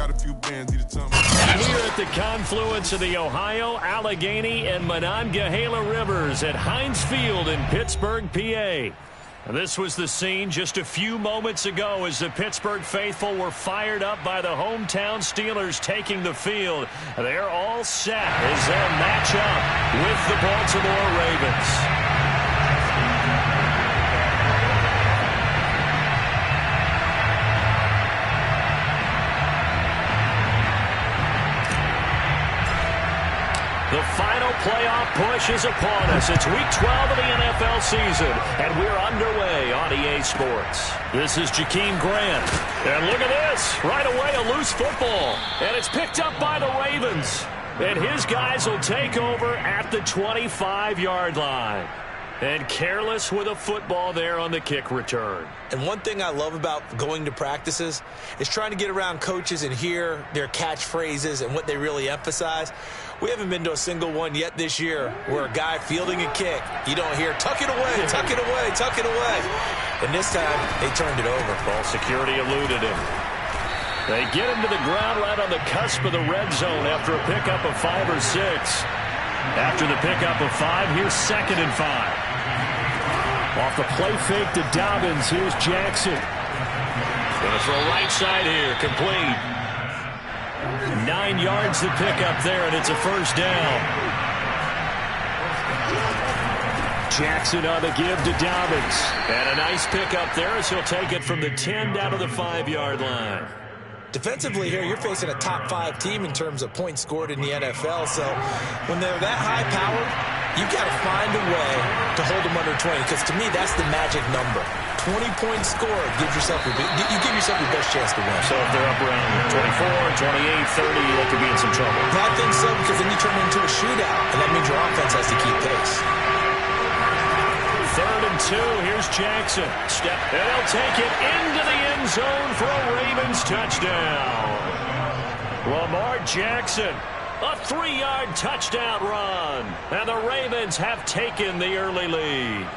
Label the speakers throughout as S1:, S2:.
S1: got a few bands, need to tell me.
S2: We're at the confluence of the Ohio, Allegheny, and Monongahela Rivers at Heinz Field in Pittsburgh, PA. This was the scene just a few moments ago as the Pittsburgh faithful were fired up by the hometown Steelers taking the field. They're all set as they'll match up with the Baltimore Ravens. The final playoff push is upon us. It's Week 12 of the NFL season, and we're underway on EA Sports. This is Jakeem Grant. And look at this. Right away, a loose football. And it's picked up by the Ravens. And his guys will take over at the 25-yard line. And careless with a football there on the kick return.
S3: And one thing I love about going to practices is trying to get around coaches and hear their catchphrases and what they really emphasize. We haven't been to a single one yet this year where a guy fielding a kick, you don't hear, tuck it away, tuck it away, tuck it away. And this time, they turned it over.
S2: Ball security eluded him. They get him to the ground right on the cusp of the red zone after a pickup of 5 or 6. After the pickup of 5, here's 2nd and 5. Off the play fake to Dobbins, here's Jackson. Going to throw right side here, complete. 9 yards to pick up there, and it's a first down. Jackson on the give to Dobbins. And a nice pickup there as he'll take it from the 10 down to the 5-yard line.
S3: Defensively here, you're facing a top 5 team in terms of points scored in the NFL. So when they're that high-powered, you've got to find a way to hold them under 20, because to me, that's the magic number. 20 points scored gives yourself you give yourself your best chance to win.
S2: So if they're up around 24, 28, 30, they could be in some trouble.
S3: I think so, because then you turn it into a shootout, and that means your offense has to keep pace.
S2: 3rd and 2, here's Jackson. Step, and they'll take it into the end zone for a Ravens touchdown. Lamar Jackson, a 3-yard touchdown run. And the Ravens have taken the early lead.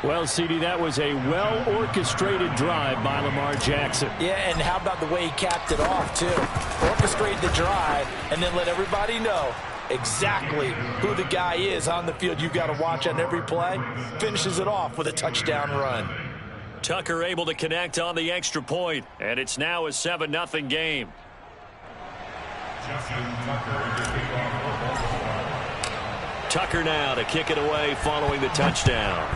S2: Well, CD, that was a well-orchestrated drive by Lamar Jackson.
S3: Yeah, and how about the way he capped it off, too? Orchestrate the drive and then let everybody know exactly who the guy is on the field you've got to watch on every play. Finishes it off with a touchdown run.
S2: Tucker able to connect on the extra point, and it's now a 7-0 game. Tucker now to kick it away following the touchdown.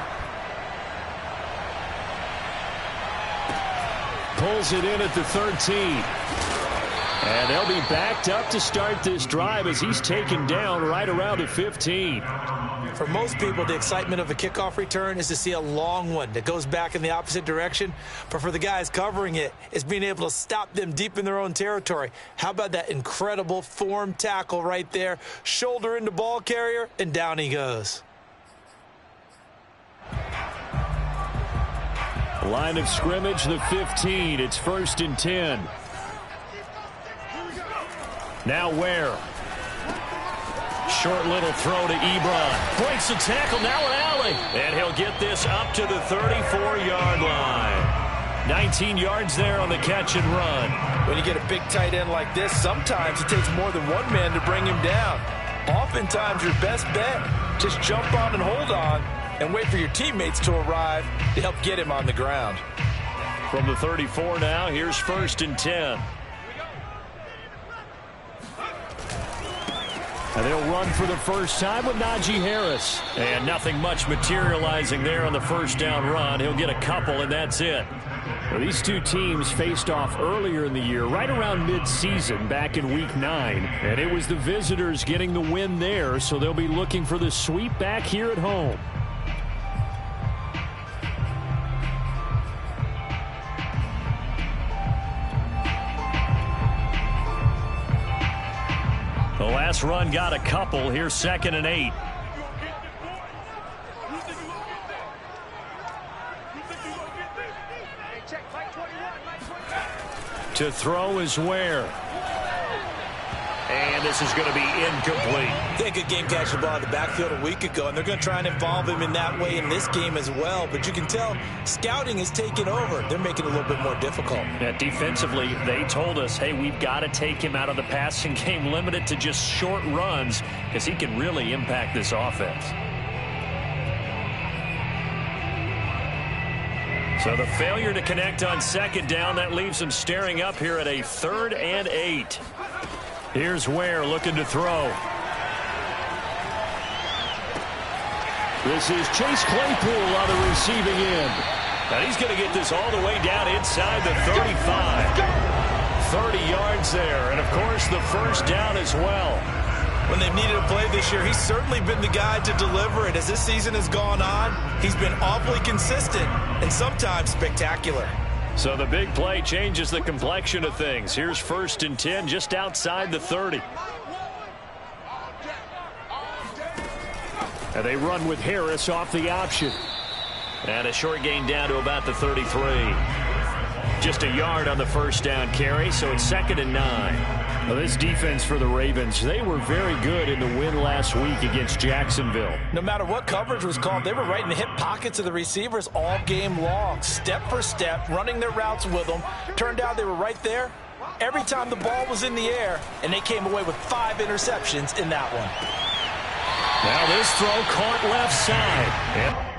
S2: Pulls it in at the 13. And they'll be backed up to start this drive as he's taken down right around the 15.
S3: For most people, the excitement of a kickoff return is to see a long one that goes back in the opposite direction. But for the guys covering it, it's being able to stop them deep in their own territory. How about that incredible form tackle right there? Shoulder into ball carrier, and down he goes.
S2: Line of scrimmage, the 15. It's 1st and 10. Now Ware. Short little throw to Ebron. Breaks the tackle, now an alley. And he'll get this up to the 34-yard line. 19 yards there on the catch and run.
S3: When you get a big tight end like this, sometimes it takes more than one man to bring him down. Oftentimes, your best bet, just jump on and hold on and wait for your teammates to arrive to help get him on the ground.
S2: From the 34 now, here's 1st and 10. And they'll run for the first time with Najee Harris. And nothing much materializing there on the first down run. He'll get a couple, and that's it. Well, these two teams faced off earlier in the year, right around mid-season, back in Week 9. And it was the visitors getting the win there, so they'll be looking for the sweep back here at home. The last run got a couple. Here's 2nd and 8. To throw is Ware. And this is going to be incomplete.
S3: They had a good game catching the ball in the backfield a week ago, and they're going to try and involve him in that way in this game as well. But you can tell scouting is taking over. They're making it a little bit more difficult.
S2: Yeah, defensively, they told us, hey, we've got to take him out of the passing game, limited to just short runs, because he can really impact this offense. So the failure to connect on second down, that leaves them staring up here at a 3rd and 8. Here's Ware looking to throw. This is Chase Claypool on the receiving end. And he's going to get this all the way down inside the 35. 30 yards there, and of course the first down as well.
S3: When they've needed a play this year, he's certainly been the guy to deliver it. As this season has gone on, he's been awfully consistent and sometimes spectacular.
S2: So the big play changes the complexion of things. Here's 1st and 10 just outside the 30. And they run with Harris off the option. And a short gain down to about the 33. Just a yard on the first down carry, so it's 2nd and 9. Well, this defense for the Ravens, they were very good in the win last week against Jacksonville.
S3: No matter what coverage was called, they were right in the hip pockets of the receivers all game long, step for step, running their routes with them. Turned out they were right there every time the ball was in the air, and they came away with 5 interceptions in that one.
S2: Now this throw caught left side. Yep.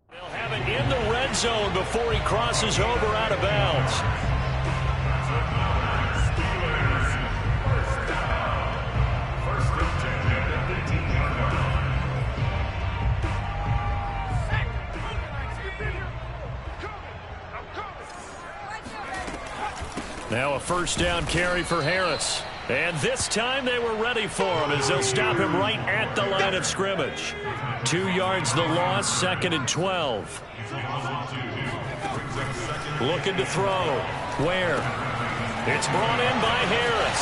S2: They'll have it in the red zone before he crosses over out of bounds. Now a first down carry for Harris. And this time they were ready for him as they'll stop him right at the line of scrimmage. 2 yards the loss, 2nd and 12. Looking to throw. Ware? It's brought in by Harris.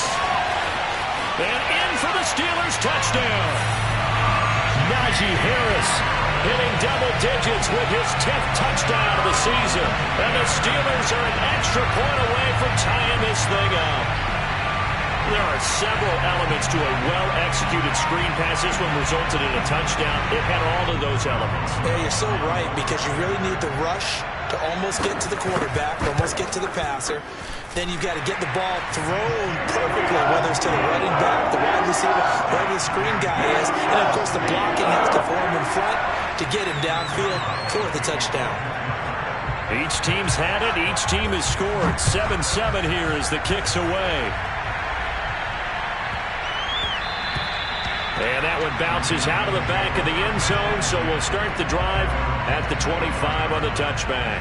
S2: And in for the Steelers touchdown. Najee Harris hitting double digits with his 10th touchdown of the season. And the Steelers are an extra point away from tying this thing up. There are several elements to a well-executed screen pass. This one resulted in a touchdown. It had all of those elements.
S3: Yeah, you're so right, because you really need the rush to almost get to the quarterback, almost get to the passer. Then you've got to get the ball thrown perfectly, whether it's to the running back, the wide receiver, wherever the screen guy is. And, of course, the blocking has to form in front to get him downfield for the touchdown.
S2: Each team's had it. Each team has scored. 7-7 here as the kick's away. And that one bounces out of the back of the end zone, so we'll start the drive at the 25 on the touchback.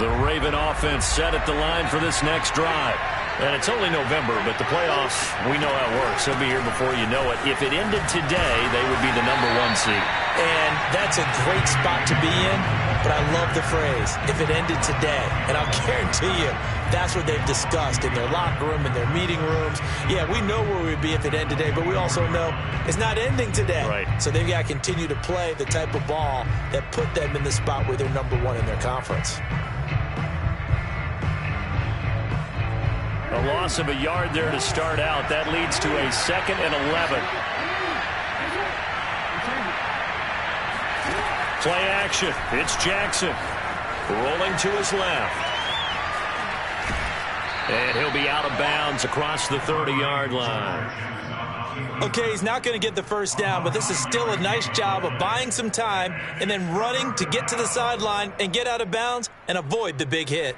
S2: The Raven offense set at the line for this next drive. And it's only November, but the playoffs, we know how it works. They'll be here before you know it. If it ended today, they would be the #1 seed.
S3: And that's a great spot to be in, but I love the phrase, if it ended today. And I'll guarantee you, that's what they've discussed in their locker room, in their meeting rooms. Yeah, we know where we'd be if it ended today, but we also know it's not ending today.
S2: Right.
S3: So they've got to continue to play the type of ball that put them in the spot where they're #1 in their conference.
S2: A loss of a yard there to start out. That leads to a 2nd and 11. Play action. It's Jackson. Rolling to his left. And he'll be out of bounds across the 30-yard line.
S3: Okay, he's not going to get the first down, but this is still a nice job of buying some time and then running to get to the sideline and get out of bounds and avoid the big hit.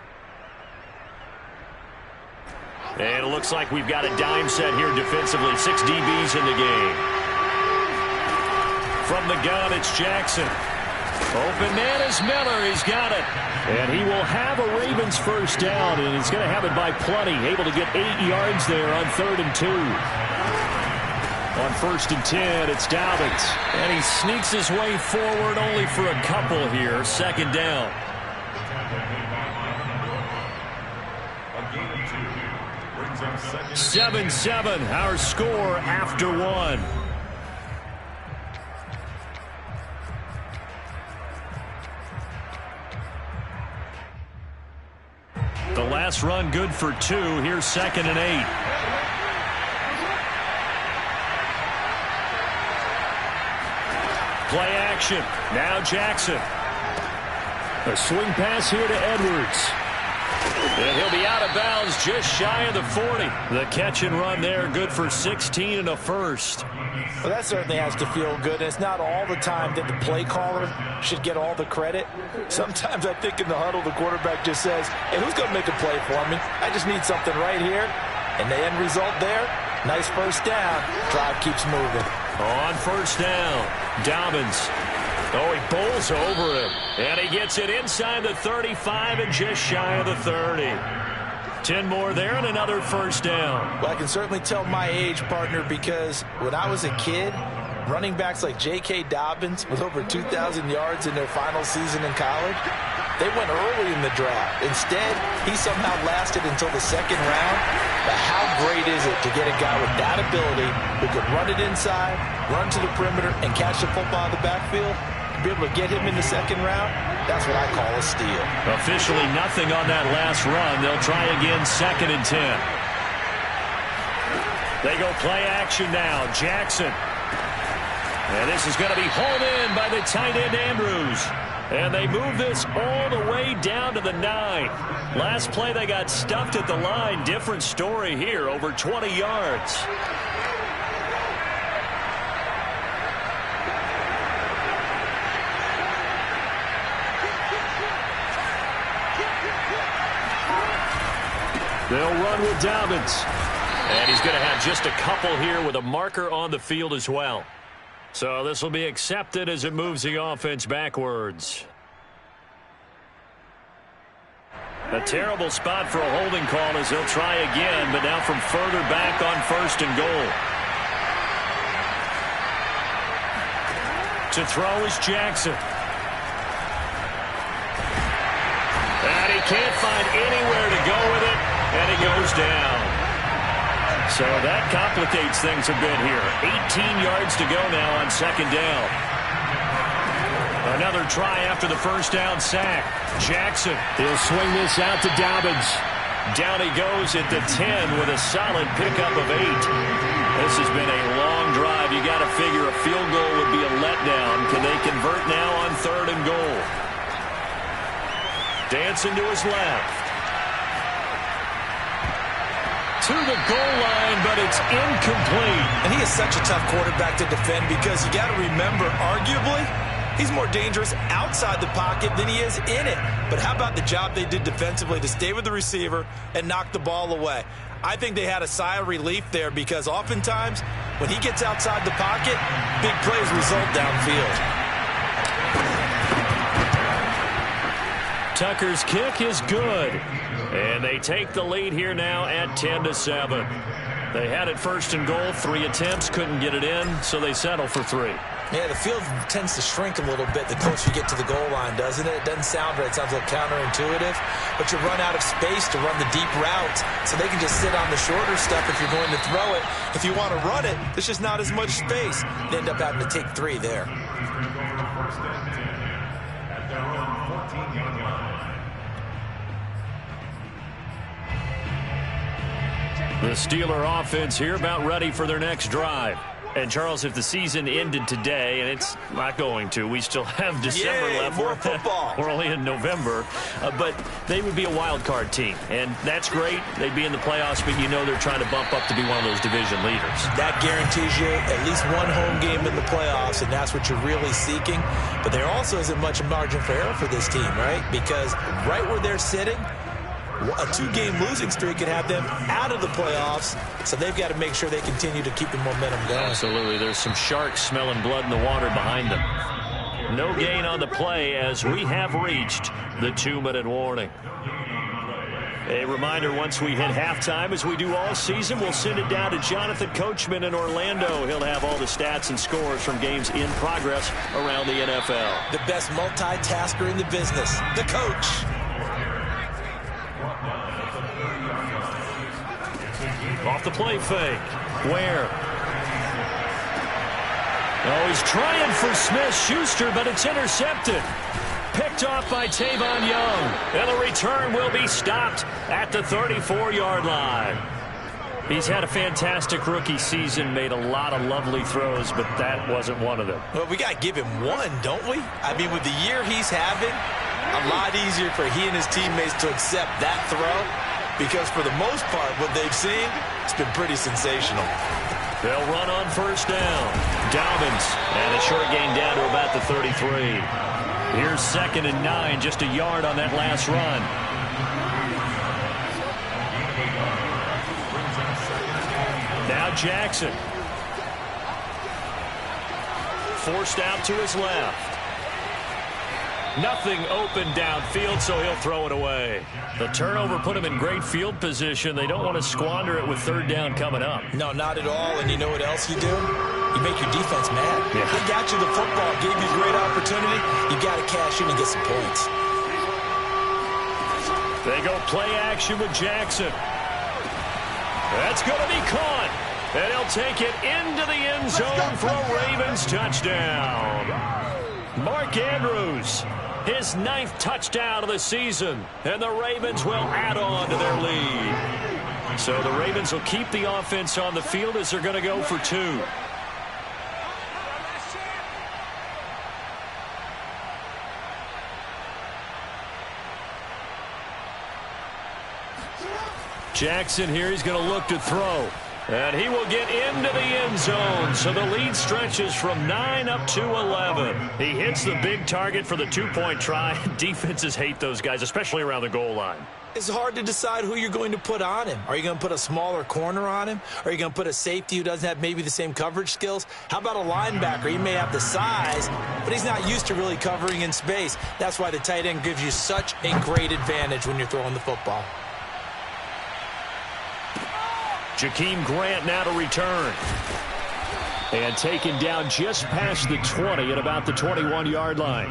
S2: And it looks like we've got a dime set here defensively. 6 DBs in the game. From the gun, it's Jackson. Open man is Miller. He's got it. And he will have a Ravens first down, and he's going to have it by plenty. Able to get 8 yards there on 3rd and 2. On 1st and 10, it's Dobbins. And he sneaks his way forward only for a couple here. 2nd down. 7-7, our score after 1. The last run good for 2. Here's 2nd and 8. Play action. Now Jackson. A swing pass here to Edwards. And he'll be out of bounds just shy of the 40. The catch and run there, good for 16 and a first.
S3: Well, that certainly has to feel good. And it's not all the time that the play caller should get all the credit. Sometimes I think in the huddle, the quarterback just says, hey, who's going to make a play for me? I just need something right here. And the end result there, nice first down. Drive keeps moving.
S2: On 1st down, Dobbins. Oh, he bowls over it. And he gets it inside the 35 and just shy of the 30. 10 more there and another 1st down.
S3: Well, I can certainly tell my age, partner, because when I was a kid, running backs like J.K. Dobbins with over 2,000 yards in their final season in college, they went early in the draft. Instead, he somehow lasted until the 2nd round. But how great is it to get a guy with that ability who can run it inside, run to the perimeter, and catch the football in the backfield? Be able to get him in the 2nd round, that's what I call a steal.
S2: Officially nothing on that last run. They'll try again 2nd and 10. They go play action now. Jackson. And this is going to be hauled in by the tight end Andrews. And they move this all the way down to the 9. Last play they got stuffed at the line. Different story here, over 20 yards. They'll run with Dobbins. And he's going to have just a couple here with a marker on the field as well. So this will be accepted as it moves the offense backwards. A terrible spot for a holding call as they'll try again, but now from further back on 1st and goal. To throw is Jackson. And he can't find anywhere to go with it. And he goes down. So that complicates things a bit here. 18 yards to go now on 2nd down. Another try after the 1st down sack. Jackson, he'll swing this out to Dobbins. Down he goes at the 10 with a solid pickup of 8. This has been a long drive. You got to figure a field goal would be a letdown. Can they convert now on 3rd and goal? Dancing to his left. To the goal line, but it's incomplete.
S3: And he is such a tough quarterback to defend because you got to remember, arguably, he's more dangerous outside the pocket than he is in it. But how about the job they did defensively to stay with the receiver and knock the ball away? I think they had a sigh of relief there because oftentimes when he gets outside the pocket, big plays result downfield.
S2: Tucker's kick is good. And they take the lead here now at 10-7. They had it first and goal, 3 attempts, couldn't get it in, so they settle for 3.
S3: Yeah, the field tends to shrink a little bit the closer you get to the goal line, doesn't it? It doesn't sound right. It sounds a little counterintuitive. But you run out of space to run the deep routes, so they can just sit on the shorter stuff if you're going to throw it. If you want to run it, there's just not as much space. They end up having to take 3 there.
S2: The Steeler offense here about ready for their next drive. And, Charles, if the season ended today, and it's not going to, we still have December left.
S3: More football.
S2: We're only in November. But they would be a wild card team. And that's great. They'd be in the playoffs, but you know they're trying to bump up to be one of those division leaders. That
S3: guarantees you at least one home game in the playoffs, and that's what you're really seeking. But there also isn't much margin for error for this team, right? Because right where they're sitting, a 2-game losing streak could have them out of the playoffs, so they've got to make sure they continue to keep the momentum going.
S2: Absolutely. There's some sharks smelling blood in the water behind them. No gain on the play as we have reached the 2-minute warning. A reminder, once we hit halftime, as we do all season, we'll send it down to Jonathan Coachman in Orlando. He'll have all the stats and scores from games in progress around the NFL.
S3: The best multitasker in the business, the coach.
S2: Off the play fake. Where? Oh, he's trying for Smith-Schuster, but it's intercepted. Picked off by Tavon Young. And the return will be stopped at the 34-yard line. He's had a fantastic rookie season, made a lot of lovely throws, but that wasn't one of them.
S3: Well, we got to give him one, don't we? I mean, with the year he's having, a lot easier for he and his teammates to accept that throw. Because for the most part, what they've seen, it's been pretty sensational.
S2: They'll run on first down. Dobbins, and a short gain down to about the 33. Here's 2nd and 9, just a yard on that last run. Now Jackson. Forced out to his left. Nothing open downfield, so he'll throw it away. The turnover put him in great field position. They don't want to squander it with 3rd down coming up.
S3: No, not at all. And you know what else you do? You make your defense mad.
S2: Yeah.
S3: They got you the football, gave you a great opportunity. You got to cash in and get some points.
S2: They go play action with Jackson. That's going to be caught. And he'll take it into the end zone for a Ravens touchdown. Mark Andrews, his 9th touchdown of the season, and the Ravens will add on to their lead. So the Ravens will keep the offense on the field as they're going to go for 2. Jackson here, he's going to look to throw. And he will get into the end zone. So the lead stretches from 9 up to 11. He hits the big target for the 2-point try. Defenses hate those guys, especially around the goal line.
S3: It's hard to decide who you're going to put on him. Are you going to put a smaller corner on him? Are you going to put a safety who doesn't have maybe the same coverage skills? How about a linebacker? He may have the size, but he's not used to really covering in space. That's why the tight end gives you such a great advantage when you're throwing the football.
S2: Jakeem Grant now to return. And taken down just past the 20 at about the 21-yard line.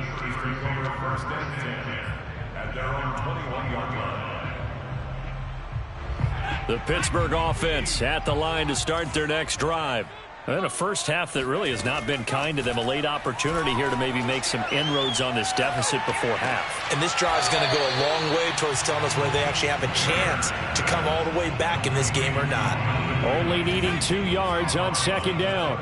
S2: The Pittsburgh offense at the line to start their next drive. And a first half that really has not been kind to them. A late opportunity here to maybe make some inroads on this deficit before half.
S3: And this drive is going to go a long way towards telling us whether they actually have a chance to come all the way back in this game or not.
S2: Only needing 2 yards on 2nd down.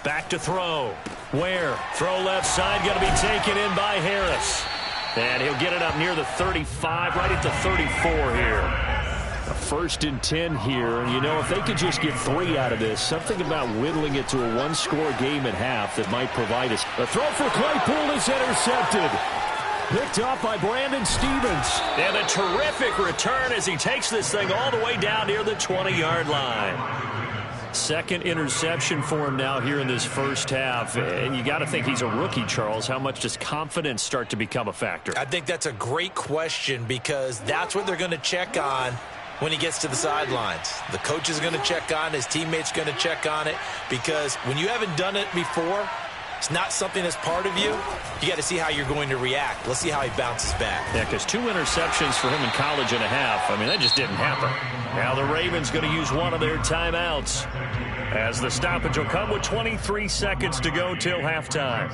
S2: Back to throw. Where? Throw left side, going to be taken in by Harris. And he'll get it up near the 35, right at the 34 here. A 1st and 10 here. And, you know, if they could just get 3 out of this, something about whittling it to a 1-score game at half that might provide us. The throw for Claypool is intercepted. Picked off by Brandon Stevens. And a terrific return as he takes this thing all the way down near the 20-yard line. Second interception for him now here in this first half. And you got to think he's a rookie, Charles. How much does confidence start to become a factor?
S3: I think that's a great question because that's what they're going to check on when he gets to the sidelines. The coach is going to check on it. His teammates going to check on it because when you haven't done it before, it's not something that's part of you. You got to see how you're going to react. Let's see how he bounces back.
S2: Yeah, because 2 interceptions for him in college and a half. I mean, that just didn't happen. Now the Ravens going to use one of their timeouts as the stoppage will come with 23 seconds to go till halftime.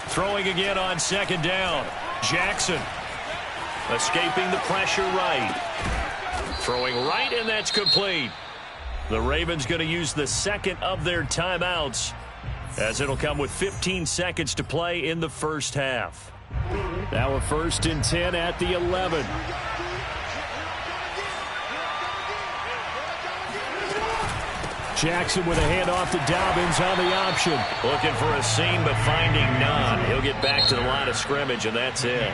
S2: Throwing again on second down. Jackson escaping the pressure right. Throwing right, and that's complete. The Ravens going to use the second of their timeouts as it'll come with 15 seconds to play in the first half. Now a 1st and 10 at the 11. Jackson with a handoff to Dobbins on the option. Looking for a seam, but finding none. He'll get back to the line of scrimmage, and that's it.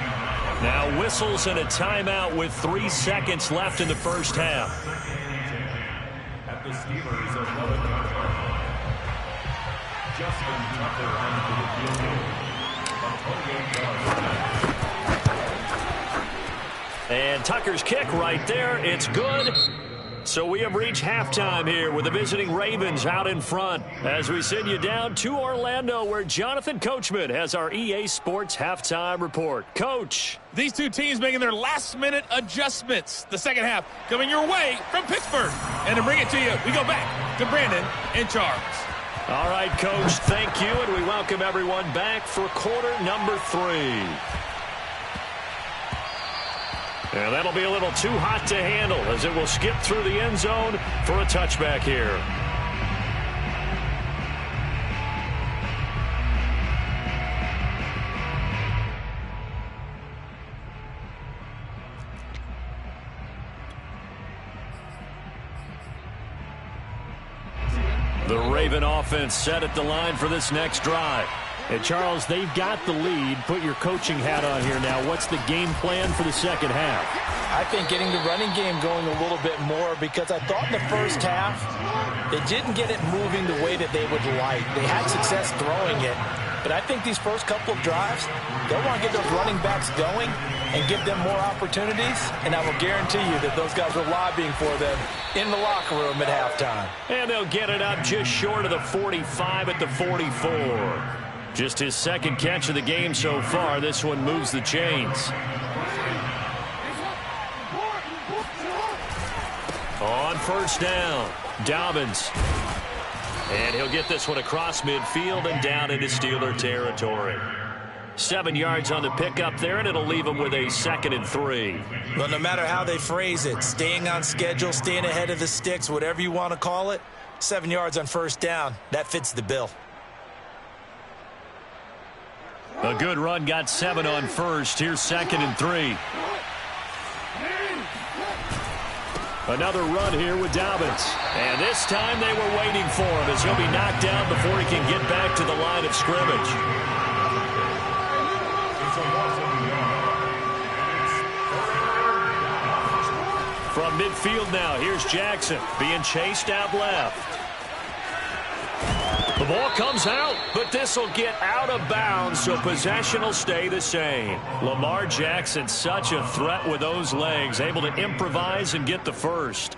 S2: Now whistles and a timeout with 3 seconds left in the first half.
S1: At the Steelers of Justin Tucker on the field.
S2: And Tucker's kick right there. It's good. So we have reached halftime here with the visiting Ravens out in front as we send you down to Orlando where Jonathan Coachman has our EA Sports halftime report. Coach.
S4: These two teams making their last-minute adjustments. The second half coming your way from Pittsburgh. And to bring it to you, we go back to Brandon and Charles.
S2: All right, Coach, thank you, and we welcome everyone back for quarter number 3. And that'll be a little too hot to handle as it will skip through the end zone for a touchback here. The Raven offense set at the line for this next drive. And, Charles, they've got the lead. Put your coaching hat on here now. What's the game plan for the second half?
S3: I think getting the running game going a little bit more because I thought in the first half they didn't get it moving the way that they would like. They had success throwing it, but I think these first couple of drives, they'll want to get those running backs going and give them more opportunities, and I will guarantee you that those guys were lobbying for them in the locker room at halftime.
S2: And they'll get it up just short of the 45 at the 44. Just his second catch of the game so far. This one moves the chains. On first down, Dobbins. And he'll get this one across midfield and down into Steeler territory. 7 yards on the pickup there, and it'll leave him with a 2nd and 3.
S3: Well, no matter how they phrase it, staying on schedule, staying ahead of the sticks, whatever you want to call it, 7 yards on first down, that fits the bill.
S2: A good run, got 7 on first. Here's 2nd and 3. Another run here with Dobbins. And this time they were waiting for him as he'll be knocked down before he can get back to the line of scrimmage. From midfield now, here's Jackson being chased out left. The ball comes out, but this will get out of bounds, so possession will stay the same. Lamar Jackson, such a threat with those legs, able to improvise and get the first.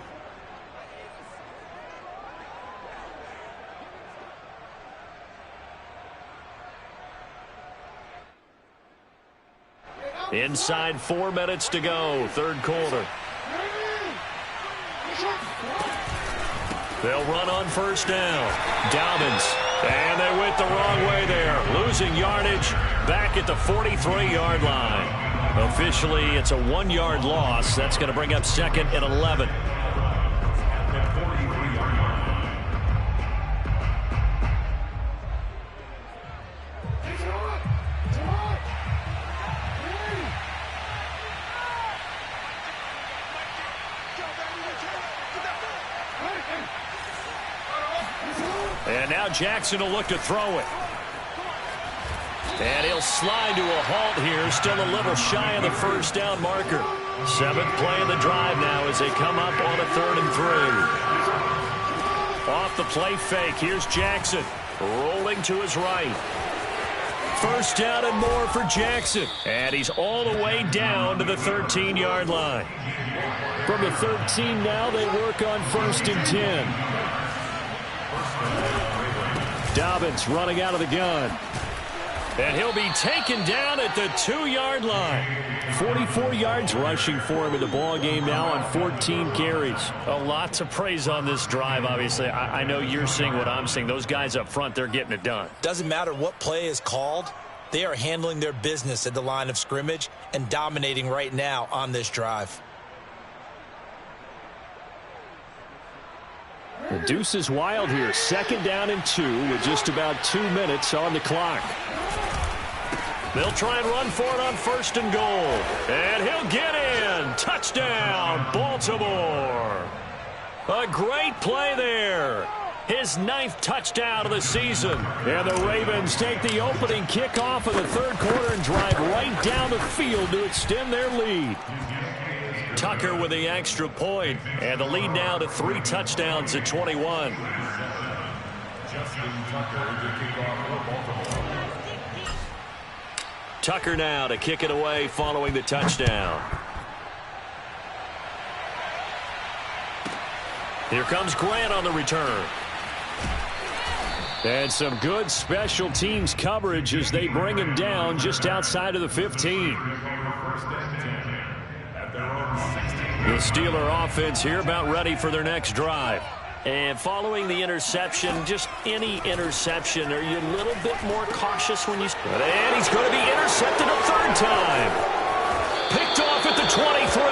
S2: Inside 4 minutes to go, third quarter. They'll run on first down. Dobbins. And they went the wrong way there. Losing yardage back at the 43-yard line. Officially, it's a 1-yard loss. That's going to bring up 2nd and 11. And now Jackson will look to throw it. And he'll slide to a halt here, still a little shy of the first down marker. 7th play of the drive now as they come up on a 3rd and 3. Off the play fake, here's Jackson, rolling to his right. 1st down and more for Jackson. And he's all the way down to the 13-yard line. From the 13 now, they work on 1st and 10. Dobbins running out of the gun. And he'll be taken down at the 2-yard line. 44 yards rushing for him in the ball game now on 14 carries. A lot to praise on this drive, obviously. I know you're seeing what I'm seeing. Those guys up front, they're getting it done.
S3: Doesn't matter what play is called. They are handling their business at the line of scrimmage and dominating right now on this drive.
S2: The deuce is wild here. 2nd down and 2 with just about 2 minutes on the clock. They'll try and run for it on 1st and goal. And he'll get in. Touchdown, Baltimore. A great play there. His 9th touchdown of the season. And the Ravens take the opening kickoff of the 3rd quarter and drive right down the field to extend their lead. Tucker with the extra point. And the lead now to 3 touchdowns at 21.
S1: Justin Tucker to kick off for Baltimore.
S2: Tucker now to kick it away following the touchdown. Here comes Grant on the return. And some good special teams coverage as they bring him down just outside of the 15. The Steeler offense here about ready for their next drive. And following the interception, just any interception, are you a little bit more cautious when you... And he's going to be intercepted a 3rd time. Picked off at the 23.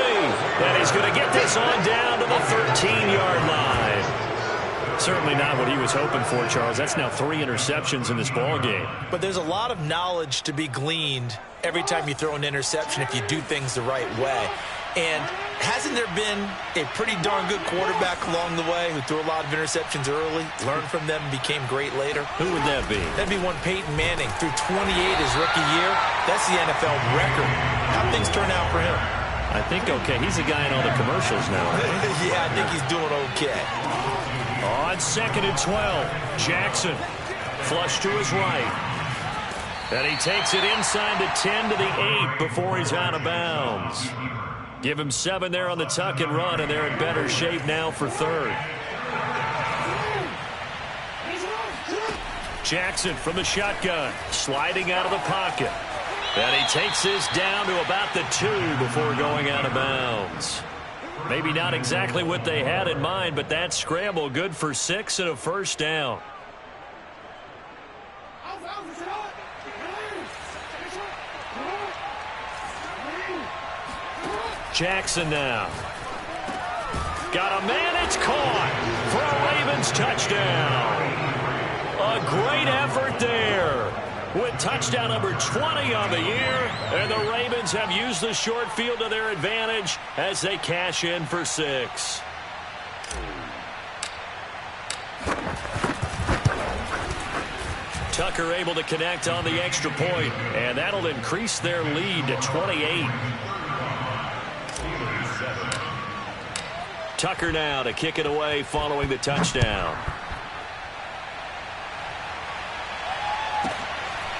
S2: And he's going to get this on down to the 13-yard line. Certainly not what he was hoping for, Charles. That's now 3 interceptions in this ball game.
S3: But there's a lot of knowledge to be gleaned every time you throw an interception if you do things the right way. And hasn't there been a pretty darn good quarterback along the way who threw a lot of interceptions early, learned from them, and became great later?
S2: Who would that be?
S3: That'd be one Peyton Manning. Threw 28 his rookie year. That's the NFL record. How'd things turn out for him?
S2: I think okay. He's a guy in all the commercials now.
S3: Yeah, I think he's doing okay.
S2: On 2nd and 12, Jackson flush to his right. And he takes it inside the 10 to the 8 before he's out of bounds. Give him 7 there on the tuck and run, and they're in better shape now for 3rd. Jackson from the shotgun, sliding out of the pocket. And he takes this down to about the 2 before going out of bounds. Maybe not exactly what they had in mind, but that scramble good for 6 and a 1st down. Jackson now. Got a man, it's caught for a Ravens touchdown. A great effort there with touchdown number 20 on the year. And the Ravens have used the short field to their advantage as they cash in for 6. Tucker able to connect on the extra point, and that'll increase their lead to 28. Tucker now to kick it away following the touchdown.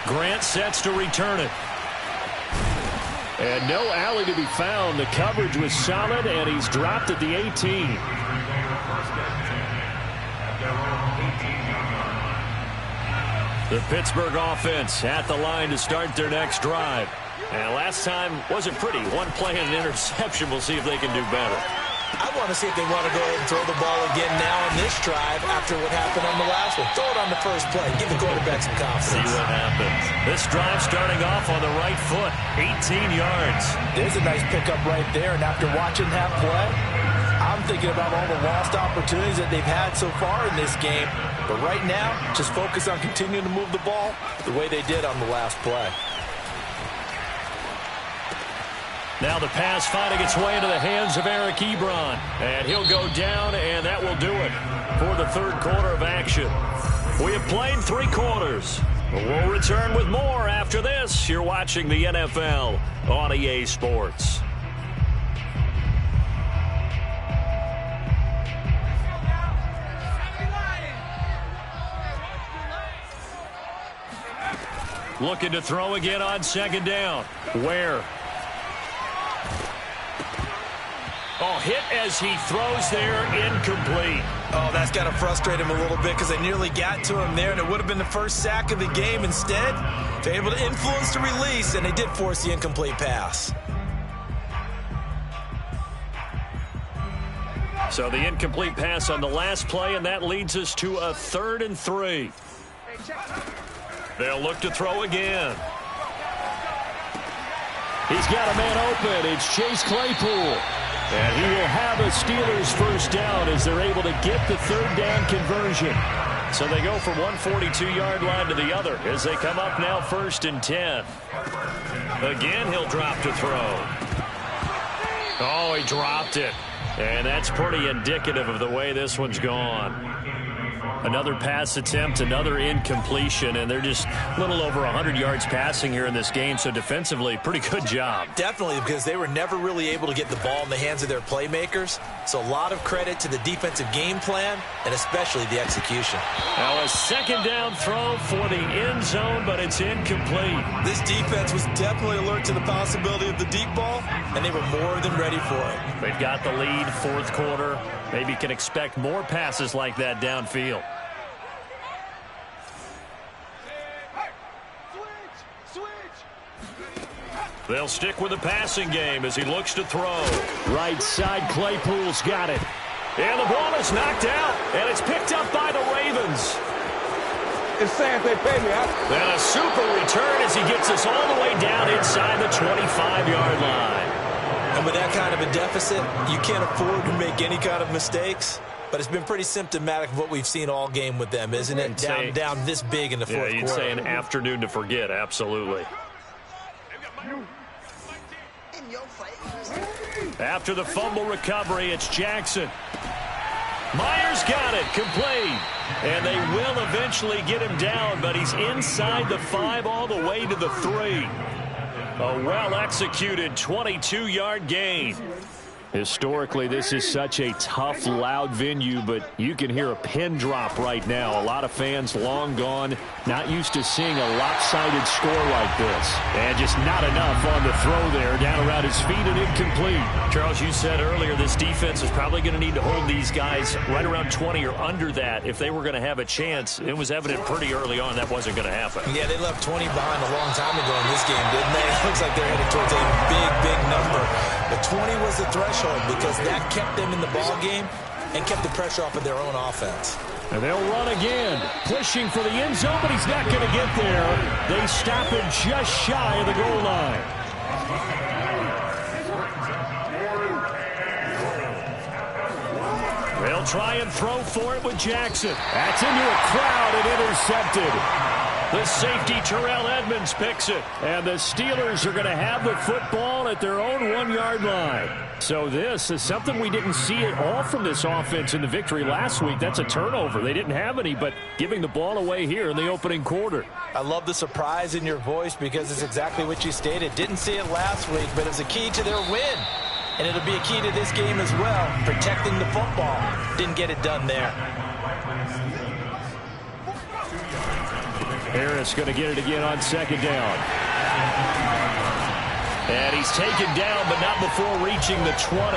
S2: Grant sets to return it. And no alley to be found. The coverage was solid, and he's dropped at the 18. The Pittsburgh offense at the line to start their next drive. And last time wasn't pretty. One play and an interception. We'll see if they can do better.
S3: I want to see if they want to go ahead and throw the ball again now on this drive after what happened on the last one. Throw it on the first play. Give the quarterback some confidence.
S2: See what happens. This drive starting off on the right foot. 18 yards.
S3: There's a nice pickup right there. And after watching that play, I'm thinking about all the lost opportunities that they've had so far in this game. But right now, just focus on continuing to move the ball the way they did on the last play.
S2: Now the pass finding its way into the hands of Eric Ebron. And he'll go down, and that will do it for the third quarter of action. We have played 3 quarters. We'll return with more after this. You're watching the NFL on EA Sports. Looking to throw again on second down. Ware. Oh, hit as he throws there, incomplete.
S3: Oh, that's got to frustrate him a little bit because they nearly got to him there, and it would have been the first sack of the game. Instead, they're able to influence the release, and they did force the incomplete pass.
S2: So the incomplete pass on the last play, and that leads us to a 3rd and 3. They'll look to throw again. He's got a man open. It's Chase Claypool. And he will have a Steelers first down as they're able to get the 3rd down conversion. So they go from one 42-yard line to the other as they come up now 1st and 10. Again, he'll drop to throw. Oh, he dropped it. And that's pretty indicative of the way this one's gone. Another pass attempt, another incompletion, and they're just a little over 100 yards passing here in this game, so defensively, pretty good job.
S3: Definitely, because they were never really able to get the ball in the hands of their playmakers, so a lot of credit to the defensive game plan and especially the execution.
S2: Now a 2nd down throw for the end zone, but it's incomplete.
S3: This defense was definitely alert to the possibility of the deep ball, and they were more than ready for it.
S2: They've got the lead, 4th quarter. Maybe can expect more passes like that downfield. They'll stick with the passing game as he looks to throw. Right side, Claypool's got it. And the ball is knocked out, and it's picked up by the Ravens.
S5: It's saying they pay me.
S2: Then a super return as he gets us all the way down inside the 25-yard line.
S3: And with that kind of a deficit, you can't afford to make any kind of mistakes. But it's been pretty symptomatic of what we've seen all game with them, isn't it? Down this big in the 4th quarter.
S2: Yeah, you'd say an afternoon to forget, absolutely. After the fumble recovery, it's Jackson. Myers got it, complete. And they will eventually get him down, but he's inside the 5 all the way to the 3. A well-executed 22-yard gain. Historically, this is such a tough, loud venue, but you can hear a pin drop right now. A lot of fans long gone, not used to seeing a lopsided score like this. And just not enough on the throw there, down around his feet and incomplete. Charles, you said earlier this defense is probably going to need to hold these guys right around 20 or under that if they were going to have a chance. It was evident pretty early on that wasn't going to happen.
S3: Yeah, they left 20 behind a long time ago in this game, didn't they? It looks like they're headed towards a big, big number. But 20 was the threshold because that kept them in the ball game and kept the pressure off of their own offense.
S2: And they'll run again, pushing for the end zone, but he's not going to get there. They stop him just shy of the goal line. They'll try and throw for it with Jackson. That's into a crowd and intercepted. The safety, Terrell Edmonds, picks it. And the Steelers are going to have the football at their own 1-yard line. So this is something we didn't see at all from this offense in the victory last week. That's a turnover. They didn't have any, but giving the ball away here in the opening quarter.
S3: I love the surprise in your voice because it's exactly what you stated. Didn't see it last week, but it's a key to their win. And it'll be a key to this game as well, protecting the football. Didn't get it done there.
S2: Harris going to get it again on 2nd down. And he's taken down, but not before reaching the 20.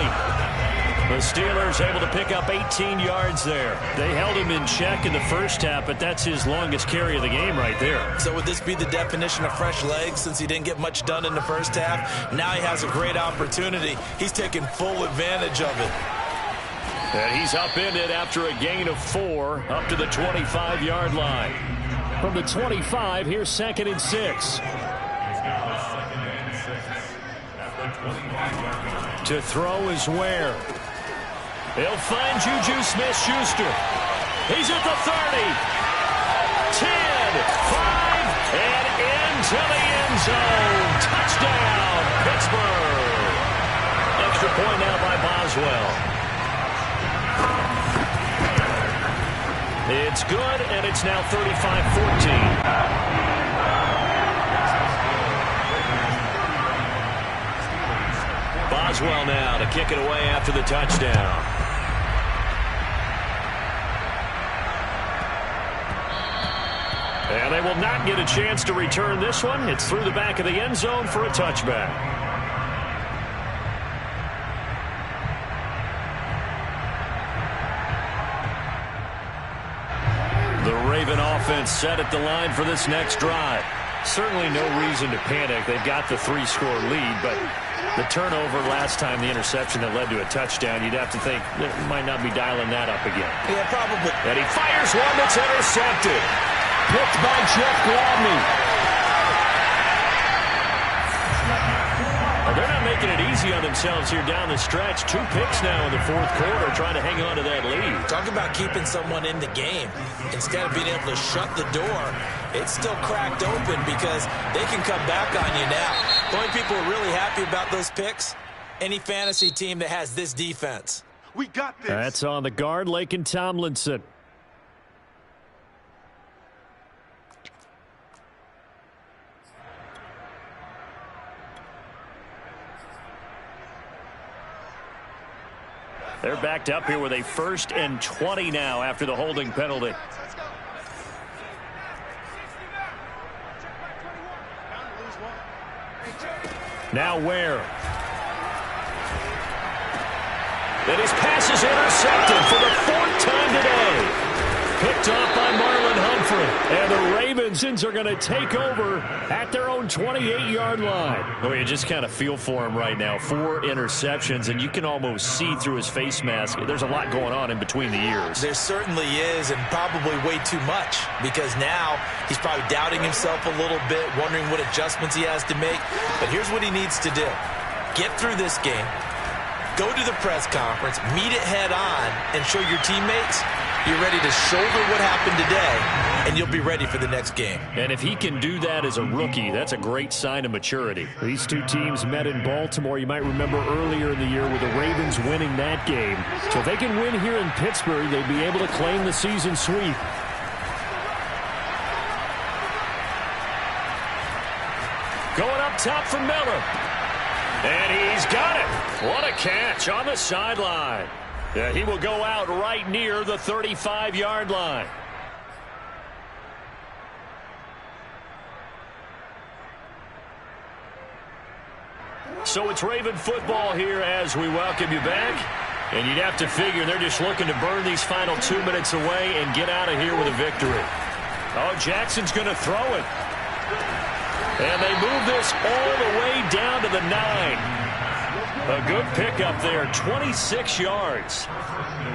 S2: The Steelers able to pick up 18 yards there. They held him in check in the first half, but that's his longest carry of the game right there.
S3: So would this be the definition of fresh legs since he didn't get much done in the first half? Now he has a great opportunity. He's taking full advantage of it.
S2: And he's upended after a gain of 4 up to the 25-yard line. From the 25, here's 2nd and 6. To throw is Ware. He'll find Juju Smith-Schuster. He's at the 30. 10, 5, and into the end zone. Touchdown, Pittsburgh. point now by Boswell. It's good, and it's now 35-14. Boswell now to kick it away after the touchdown. And they will not get a chance to return this one. It's through the back of the end zone for a touchback. The Raven offense set at the line for this next drive. Certainly no reason to panic. They've got the 3-score lead, but the turnover last time, the interception that led to a touchdown, you'd have to think that might not be dialing that up again.
S3: Yeah, probably.
S2: And he fires one that's intercepted.
S5: Picked by Jeff Gladney.
S2: Well, they're not making it easy on themselves here down the stretch. 2 picks now in the fourth quarter, trying to hang on to that lead.
S3: Talk about keeping someone in the game. Instead of being able to shut the door, it's still cracked open because they can come back on you now. The only people who are really happy about those picks, any fantasy team that has this defense.
S1: We got this.
S2: That's on the guard, Laken Tomlinson. They're backed up here with a 1st and 20 now after the holding penalty. Now Ware. And his pass is intercepted for the 4th time today. Picked off by Marlon Humphrey. And the Ravens are going to take over at their own 28-yard line. Oh, you just kind of feel for him right now. 4 interceptions, and you can almost see through his face mask. There's a lot going on in between the ears.
S3: There certainly is, and probably way too much, because now he's probably doubting himself a little bit, wondering what adjustments he has to make. But here's what he needs to do. Get through this game, go to the press conference, meet it head on, and show your teammates you're ready to shoulder what happened today, and you'll be ready for the next game.
S2: And if he can do that as a rookie, that's a great sign of maturity. These 2 teams met in Baltimore. You might remember earlier in the year with the Ravens winning that game. So if they can win here in Pittsburgh, they'd be able to claim the season sweep. Going up top for Miller. And he's got it. What a catch on the sideline. Yeah, he will go out right near the 35-yard line. So it's Raven football here as we welcome you back. And you'd have to figure they're just looking to burn these final 2 minutes away and get out of here with a victory. Oh, Jackson's going to throw it. And they move this all the way down to the 9. A good pickup there, 26 yards.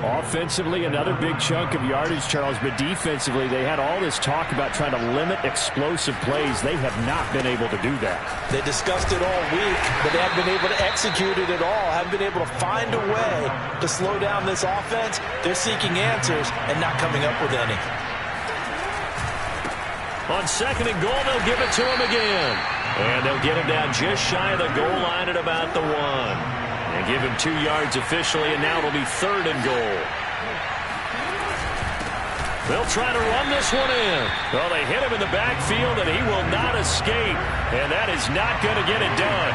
S2: Offensively, another big chunk of yardage, Charles, but defensively, they had all this talk about trying to limit explosive plays. They have not been able to do that.
S3: They discussed it all week, but they haven't been able to execute it at all, haven't been able to find a way to slow down this offense. They're seeking answers and not coming up with any.
S2: On 2nd and goal, they'll give it to him again. And they'll get him down just shy of the goal line at about the 1. And give him 2 yards officially, and now it'll be 3rd and goal. They'll try to run this one in. Well, they hit him in the backfield, and he will not escape. And that is not going to get it done.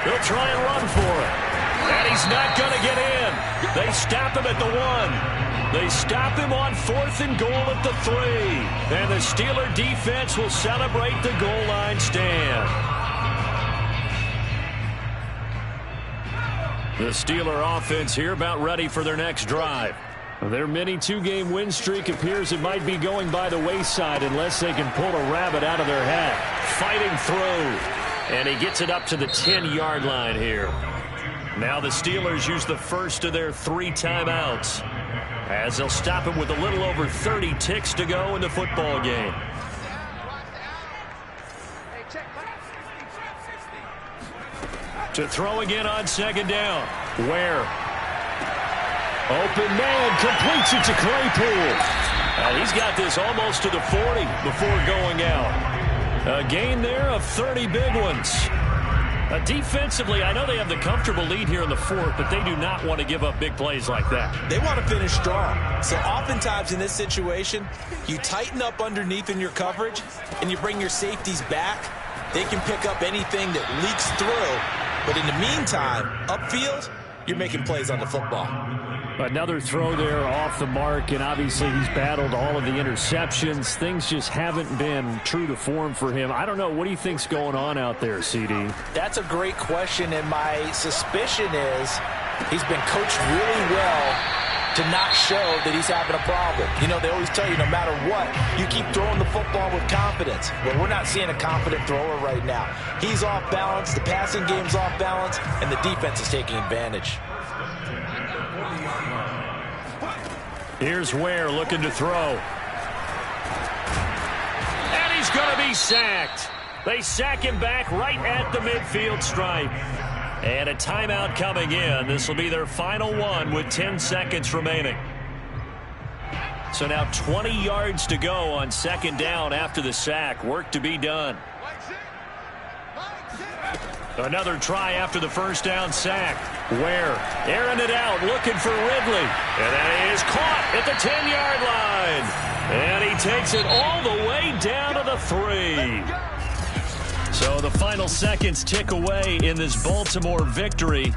S2: They'll try and run for it. And he's not going to get in. They stop him at the 1. They stop him on 4th and goal at the 3. And the Steeler defense will celebrate the goal line stand. The Steeler offense here about ready for their next drive. Their mini 2-game win streak appears it might be going by the wayside unless they can pull a rabbit out of their hat. Fighting through. And he gets it up to the 10-yard line here. Now the Steelers use the first of their 3 timeouts, as they'll stop him with a little over 30 ticks to go in the football game. To throw again on 2nd down. Ware. Open man, completes it to Claypool. He's got this almost to the 40 before going out. A gain there of 30 big ones. Defensively, I know they have the comfortable lead here in the fourth, but they do not want to give up big plays like that.
S3: They want to finish strong. So oftentimes in this situation, you tighten up underneath in your coverage, and you bring your safeties back. They can pick up anything that leaks through. But in the meantime, upfield, you're making plays on the football.
S2: Another throw there off the mark, and obviously he's battled all of the interceptions. Things just haven't been true to form for him. I don't know. What do you think's going on out there, CD?
S3: That's a great question, and my suspicion is he's been coached really well to not show that he's having a problem. You know, they always tell you no matter what, you keep throwing the football with confidence. Well, we're not seeing a confident thrower right now. He's off balance, the passing game's off balance, and the defense is taking advantage.
S2: Here's Ware looking to throw. And he's going to be sacked. They sack him back right at the midfield stripe. And a timeout coming in. This will be their final one with 10 seconds remaining. So now 20 yards to go on second down after the sack. Work to be done. Another try after the first down sack. Ware airing it out, looking for Ridley. And that is caught at the 10-yard line. And he takes it all the way down to the 3. So the final seconds tick away in this Baltimore victory.